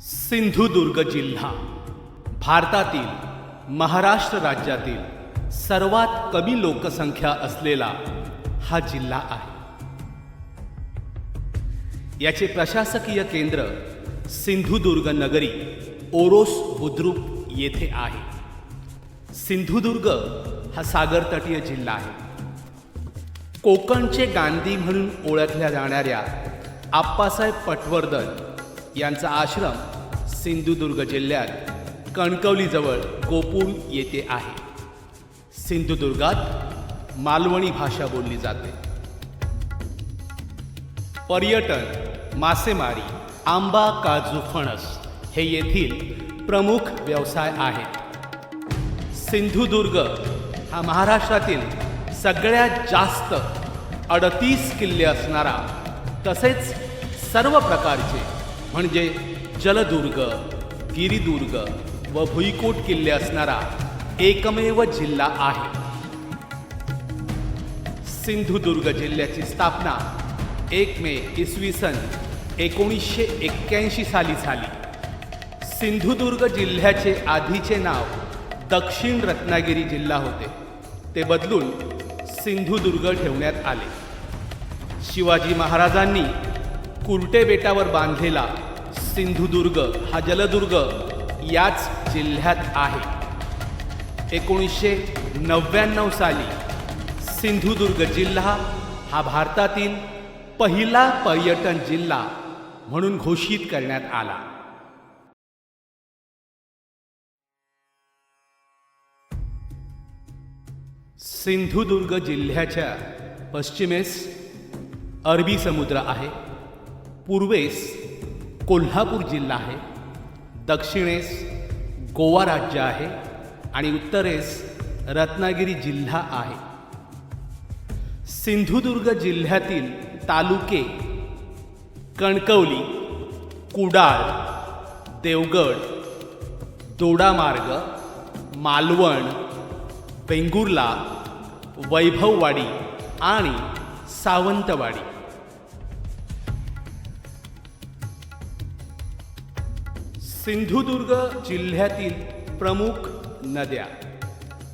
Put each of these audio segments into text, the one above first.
सिंधुदुर्ग जिल्हा भारतातील महाराष्ट्र राज्यातील सर्वात कमी लोकसंख्या असलेला हा जिल्हा आहे। याचे प्रशासकीय केंद्र सिंधुदुर्ग नगरी ओरोस बुद्रुक येथे आहे। सिंधुदुर्ग हा सागरतटीय जिल्हा आहे। कोकणचे गांधी म्हणून ओळखल्या जाणाऱ्या आप्पासाहेब पटवर्धन यांचा आश्रम सिंधुदुर्ग जिल्ह्यात कणकवलीजवळ गोपूर येथे आहे। सिंधुदुर्गात मालवणी भाषा बोलली जाते। पर्यटन, मासेमारी, आंबा, काजू, फणस हे येथील प्रमुख व्यवसाय आहेत। सिंधुदुर्ग हा महाराष्ट्रातील सगळ्यात जास्त 38 किल्ले असणारा तसेच सर्व प्रकारचे म्हणजे जलदुर्ग, गिरिदुर्ग व भुईकोट किल्ले असणारा एकमेव जिल्हा आहे। सिंधुदुर्ग जिल्ह्याची स्थापना 1 मे इसवी सन 1981 साली झाली। सिंधुदुर्ग जिल्ह्याचे आधीचे नाव दक्षिण रत्नागिरी जिल्हा होते, ते बदलून सिंधुदुर्ग ठेवण्यात आले। शिवाजी महाराजांनी कुर्टे बेटावर बांधलेला सिंधुदुर्ग हा जलदुर्ग याच जिल्ह्यात आहे। 1999 साली सिंधुदुर्ग जिल्हा हा भारतातील पहिला पर्यटन जिल्हा म्हणून घोषित करण्यात आला। सिंधुदुर्ग जिल्ह्याच्या पश्चिमेस अरबी समुद्र आहे, पूर्वेस कोल्हापूर जिल्हा आहे, दक्षिणेस गोवा राज्य आहे आणि उत्तरेस रत्नागिरी जिल्हा आहे। सिंधुदुर्ग जिल्ह्यातील तालुके कणकवली, कुडाळ, देवगड, दोडामार्ग, मालवण, वेंगुर्ला, वैभववाडी आणि सावंतवाडी। सिंधुदुर्ग जिल्ह्यातील प्रमुख नद्या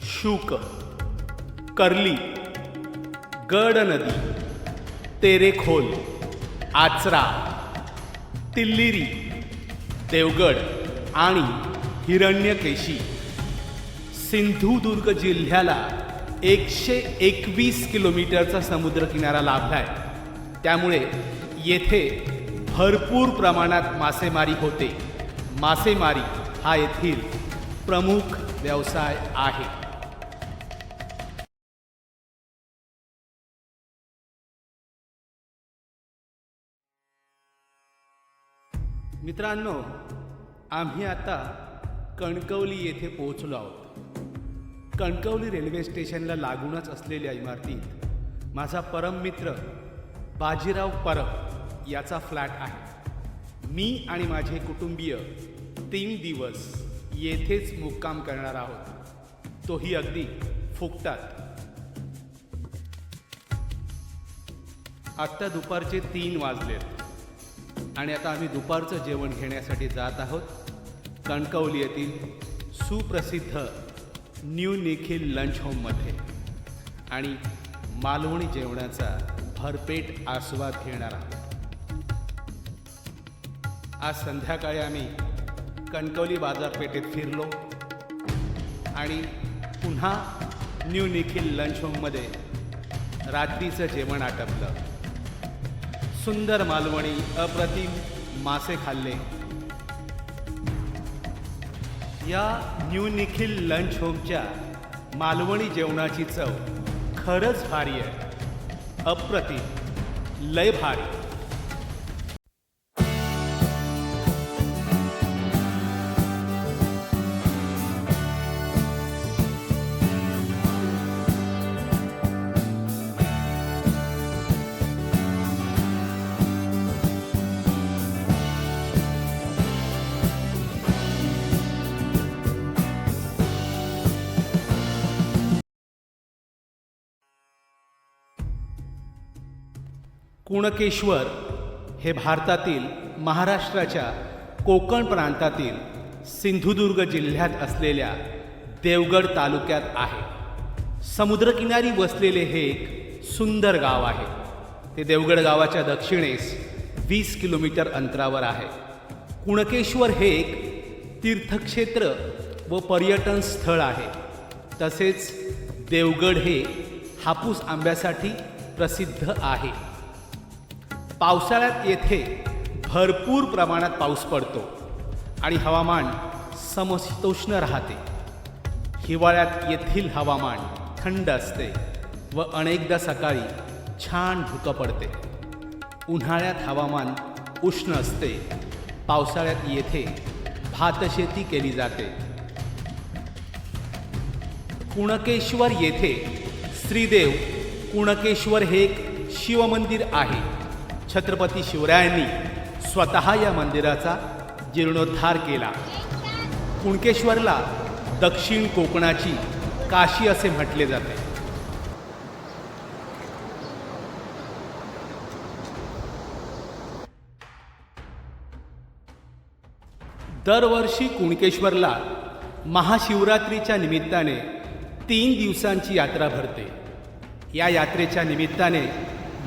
शुक, कर्ली, गड नदी, तेरेखोल, आचरा, तिल्लिरी, देवगड आणि हिरण्यकेशी। सिंधुदुर्ग जिल्ह्याला 121 किलोमीटरचा समुद्रकिनारा लाभलाय, त्यामुळे येथे भरपूर प्रमाणात मासेमारी होते। मासेमारी हा येथील प्रमुख व्यवसाय आहे। मित्रांनो, आम्ही आता कणकवली येथे पोहोचलो आहोत। कणकवली रेल्वे स्टेशनला लागूनच असलेल्या इमारतीत माझा परम मित्र बाजीराव परब याचा फ्लॅट आहे। मी आणि माझे कुटुंबीय 3 दिवस येथेच मुक्काम करणार आहोत, तोही अगदी फुकटात। आत्ता दुपारचे 3 वाजलेत आणि आता आम्ही दुपारचं जेवण घेण्यासाठी जात आहोत कणकवली येथील सुप्रसिद्ध न्यू निखिल लंच होममध्ये आणि मालवणी जेवणाचा भरपेट आस्वाद घेणार आहोत। आज संध्याकाळी आम्ही कणकवली बाजारपेठेत फिरलो आणि पुन्हा न्यू निखिल लंच होममध्ये रात्रीचं जेवण आटपलं। सुंदर मालवणी अप्रतिम मासे खाल्ले। या न्यू निखिल लंच होमच्या मालवणी जेवणाची चव खरंच भारी आहे, अप्रतिम, लय भारी। कुणकेश्वर हे भारतातील महाराष्ट्राच्या कोकण प्रांतातील सिंधुदुर्ग जिल्ह्यात असलेल्या देवगड तालुक्यात आहे. समुद्रकिनारी वसलेले हे एक सुंदर गाव आहे. ते देवगड गावाच्या दक्षिणेस 20 किलोमीटर अंतरावर आहे. कुणकेश्वर हे एक तीर्थक्षेत्र व पर्यटन स्थळ आहे. तसेच देवगड हे हापूस आंब्यासाठी प्रसिद्ध आहे. पावसाळ्यात येथे भरपूर प्रमाणात पाऊस पडतो आणि हवामान समशीतोष्ण राहते. हिवाळ्यात येथील हवामान थंड असते व अनेकदा सकाळी छान धुकं पडते. उन्हाळ्यात हवामान उष्ण असते. पावसाळ्यात येथे भातशेती केली जाते. कुणकेश्वर येथे श्रीदेव कुणकेश्वर हे एक शिवमंदिर आहे. छत्रपती शिवरायांनी स्वतः या मंदिराचा जीर्णोद्धार केला. कुणकेश्वरला दक्षिण कोकणाची काशी असे म्हटले जाते. दरवर्षी कुणकेश्वरला महाशिवरात्रीच्या निमित्ताने 3 दिवसांची यात्रा भरते. या यात्रेच्या निमित्ताने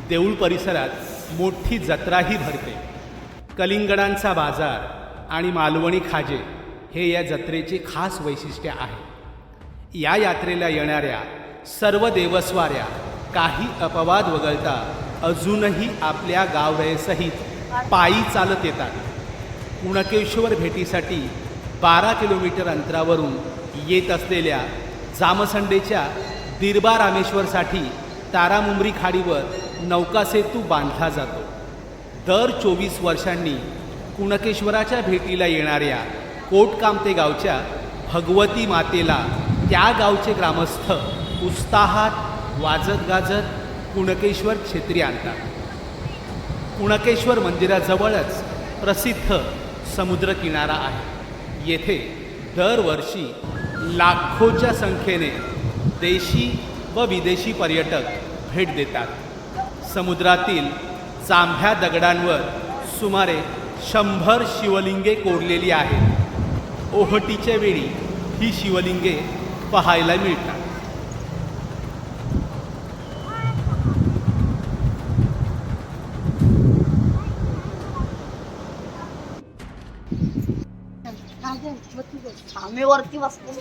देऊळ परिसरात मोठी जत्राही भरते. कलिंगडांचा बाजार आणि मालवणी खाजे हे या जत्रेचे खास वैशिष्ट्य आहे. या यात्रेला येणाऱ्या सर्व देवस्वाऱ्या काही अपवाद वगळता अजूनही आपल्या गावरेसहित पायी चालत येतात. कुणकेश्वर भेटीसाठी 12 किलोमीटर अंतरावरून येत असलेल्या जामसंडेच्या दिरबा रामेश्वरसाठी तारामुंबरी खाडीवर नौकासेतू बांधला जातो. दर 24 वर्षांनी कुणकेश्वराच्या भेटीला येणाऱ्या कोटकामते गावच्या भगवती मातेला त्या गावचे ग्रामस्थ उत्साहात वाजत गाजत कुणकेश्वर क्षेत्री आणतात. कुणकेश्वर मंदिराजवळच प्रसिद्ध समुद्रकिनारा आहे. येथे दरवर्षी लाखोच्या संख्येने देशी व विदेशी पर्यटक भेट देतात. समुद्रातील जांभ्या दगडांवर सुमारे 100 शिवलिंगे कोरलेली आहेत. ओहटीच्या वेळी ही शिवलिंगे पाहायला मिळतात. आम्ही वरती बसतो.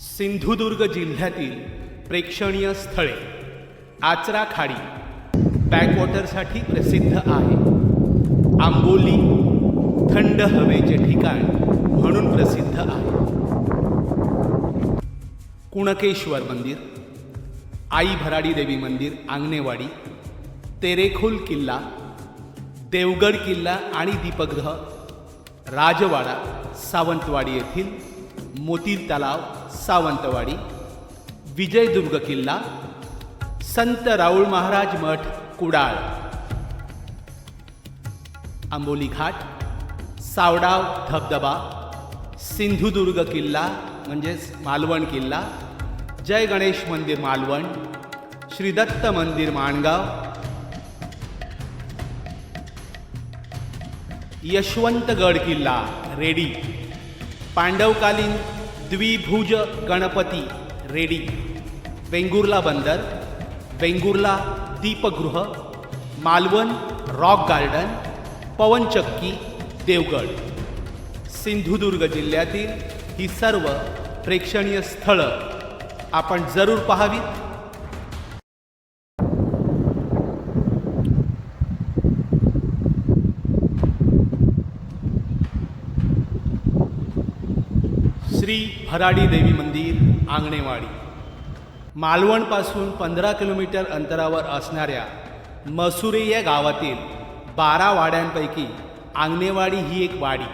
सिंधुदुर्ग जिल्ह्यातील प्रेक्षणीय स्थळे. आचरा खाडी बॅकवॉटरसाठी प्रसिद्ध आहे. आंबोली थंड हवेचे ठिकाण म्हणून प्रसिद्ध आहे. कुणकेश्वर मंदिर, आई भराडी देवी मंदिर आंगणेवाडी, तेरेखोल किल्ला, देवगड किल्ला आणि दीपगृह, राजवाडा सावंतवाडी येथील, मोती तलाव सावंतवाडी, विजयदुर्ग किल्ला, संत राऊळ महाराज मठ कुडाळ, आंबोली घाट, सावडाव धबधबा, सिंधुदुर्ग किल्ला म्हणजेच मालवण किल्ला, जय गणेश मंदिर मालवण, श्री दत्त मंदिर माणगाव, यशवंतगड किल्ला रेडी, पांडवकालीन द्विभुज गणपती रेडी, वेंगुर्ला बंदर, वेंगुर्ला दीपगृह, मालवण रॉक गार्डन, पवनचक्की, देवगड. सिंधुदुर्ग जिल्ह्यातील ही सर्व प्रेक्षणीय स्थळं आपण जरूर पाहावीत. श्री भराडी देवी मंदिर आंगणेवाडी. मालवणपासून 15 किलोमीटर अंतरावर असणाऱ्या मसुरे या गावातील 12 वाड्यांपैकी आंगणेवाडी ही एक वाडी.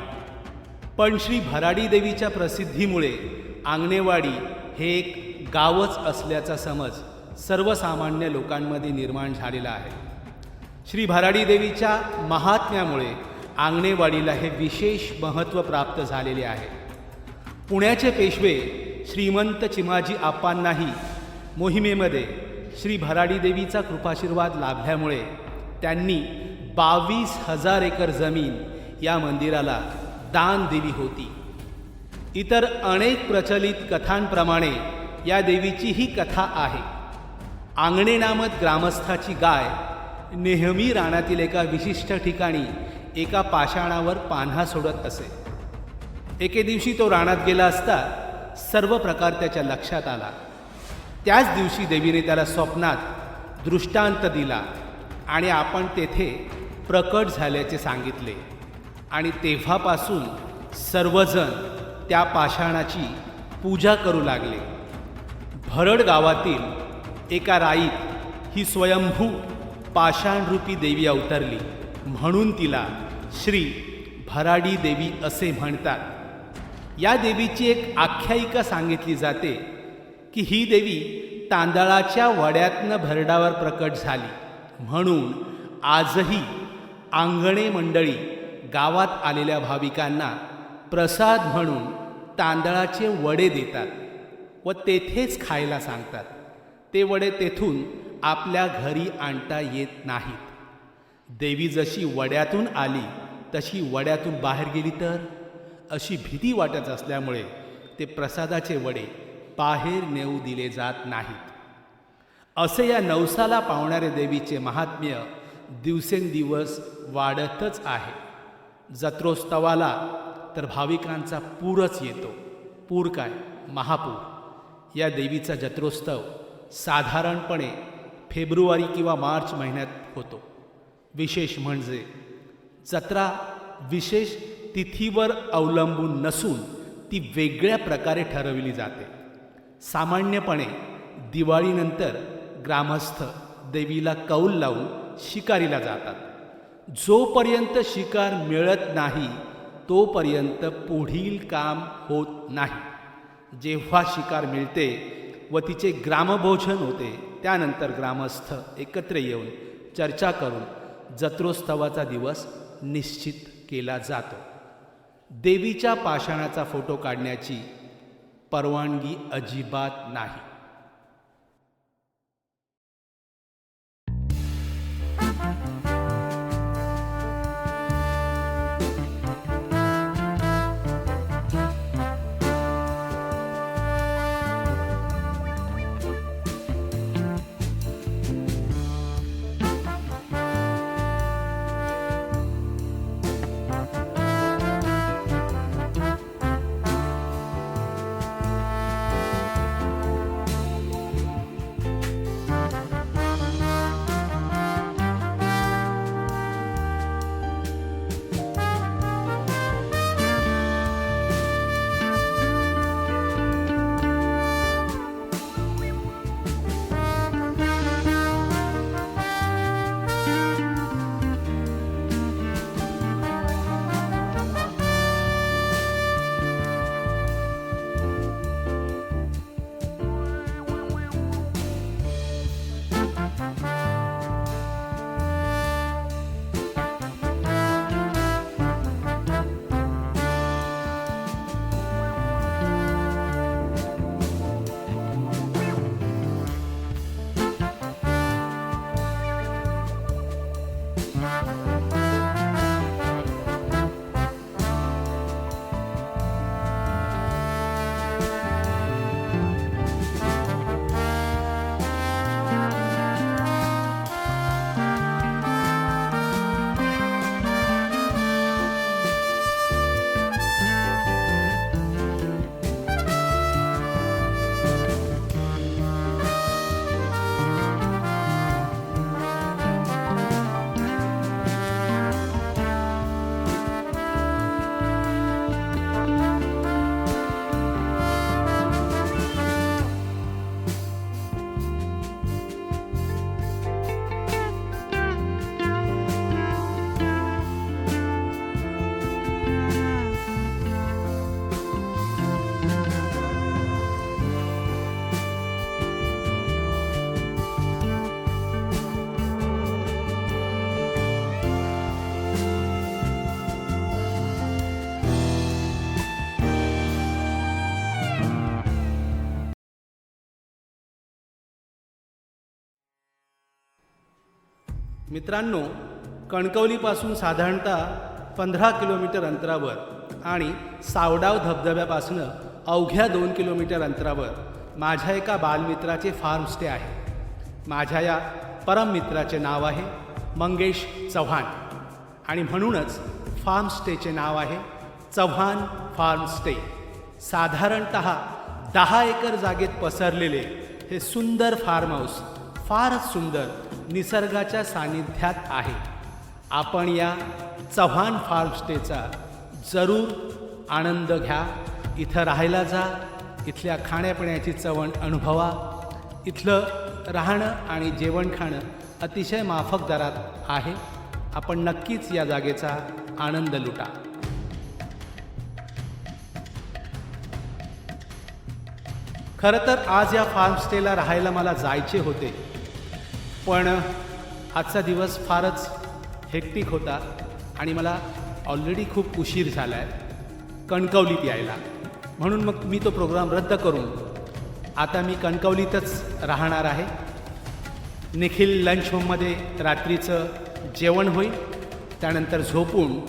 पण श्री भराडी देवीच्या प्रसिद्धीमुळे आंगणेवाडी हे एक गावच असल्याचा समज सर्वसामान्य लोकांमध्ये निर्माण झालेला आहे. श्री भराडी देवीच्या महात्म्यामुळे आंगणेवाडीला हे विशेष महत्त्व प्राप्त झालेले आहे. पुण्याचे पेशवे श्रीमंत चिमाजी आप्पांनाही मोहिमेमध्ये श्री भराडी देवीचा कृपाशीर्वाद लाभल्यामुळे त्यांनी 22,000 एकर जमीन या मंदिराला दान दिली होती. इतर अनेक प्रचलित कथांप्रमाणे या देवीची ही कथा आहे. आंगणे नामक ग्रामस्थाची गाय नेहमी रानातील एका विशिष्ट ठिकाणी एका पाषाणावर पान्हा सोडत असे. एके दिवशी तो रानात गेला असता सर्व प्रकार त्याच्या लक्षात आला. त्याच दिवशी देवीने त्याला स्वप्नात दृष्टांत दिला आणि आपण तेथे प्रकट झाल्याचे सांगितले. आणि तेव्हापासून सर्वजण त्या पाषाणाची पूजा करू लागले. भरड गावातील एका राईत ही स्वयंभू पाषाणरूपी देवी अवतरली म्हणून तिला श्री भराडी देवी असे म्हणतात. या देवीची एक आख्यायिका सांगितली जाते की ही देवी तांदळाच्या वड्यातनं भरडावर प्रकट झाली म्हणून आजही आंगणे मंडळी गावात आलेल्या भाविकांना प्रसाद म्हणून तांदळाचे वडे देतात व तेथेच खायला सांगतात. ते वडे तेथून आपल्या घरी आणता येत नाहीत. देवी जशी वड्यातून आली तशी वड्यातून बाहेर गेली तर अशी भीती वाटत असल्यामुळे ते प्रसादाचे वडे बाहेर नेऊ दिले जात नाहीत. असे या नवसाला पावणाऱ्या देवीचे महात्म्य दिवसेंदिवस वाढतच आहे. जत्रोत्सवाला तर भाविकांचा पूरच येतो. पूर काय, महापूर. या देवीचा जत्रोत्सव साधारणपणे फेब्रुवारी किंवा मार्च महिन्यात होतो. विशेष म्हणजे जत्रा विशेष तिथीवर अवलंबून नसून ती वेगळ्या प्रकारे ठरविली जाते. सामान्यपणे दिवाळीनंतर ग्रामस्थ देवीला कौल लावून शिकारीला जातात. जोपर्यंत शिकार मिळत नाही तोपर्यंत पुढील काम होत नाही. जेव्हा शिकार मिळते व तिचे ग्रामभोजन होते त्यानंतर ग्रामस्थ एकत्र येऊन चर्चा करून जत्रोत्सवाचा दिवस निश्चित केला जातो. देवीच्या पाषाणाचा फोटो काढण्याची परवानगी अजिबात नाही. मित्रांनो, कणकवलीपासून साधारणतः 15 किलोमीटर अंतरावर आणि सावडाव धबधब्यापासून अवघ्या 2 किलोमीटर अंतरावर माझ्या एका बालमित्राचे फार्म स्टे आहे. माझ्या या परममित्राचे नाव आहे मंगेश चव्हाण आणि म्हणूनच फार्म स्टेचे नाव आहे चव्हाण फार्म स्टे. साधारणतः 10 एकर जागेत पसरलेले हे सुंदर फार्म हाऊस फारच सुंदर निसर्गाच्या सानिध्यात आहे. आपण या चव्हाण फार्म स्टेचा जरूर आनंद घ्या. इथं राहायला जा, इथल्या खाण्यापिण्याची चवण अनुभवा. इथलं राहणं आणि जेवण खाणं अतिशय माफक दरात आहे. आपण नक्कीच या जागेचा आनंद लुटा. खरं तर आज या फार्म स्टेला राहायला मला जायचे होते, पण आजचा दिवस फारच हेक्टिक होता आणि मला ऑलरेडी खूप उशीर झाला आहे कणकवलीत यायला. म्हणून मग मी तो प्रोग्राम रद्द करून आता मी कणकवलीतच राहणार आहे. निखिल लंच होममध्ये रात्रीचं जेवण होईल. त्यानंतर झोपून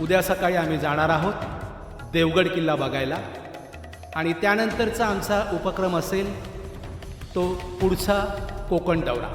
उद्या सकाळी आम्ही जाणार आहोत देवगड किल्ला बघायला आणि त्यानंतरचा आमचा उपक्रम असेल तो पुढचा कोकण दौरा.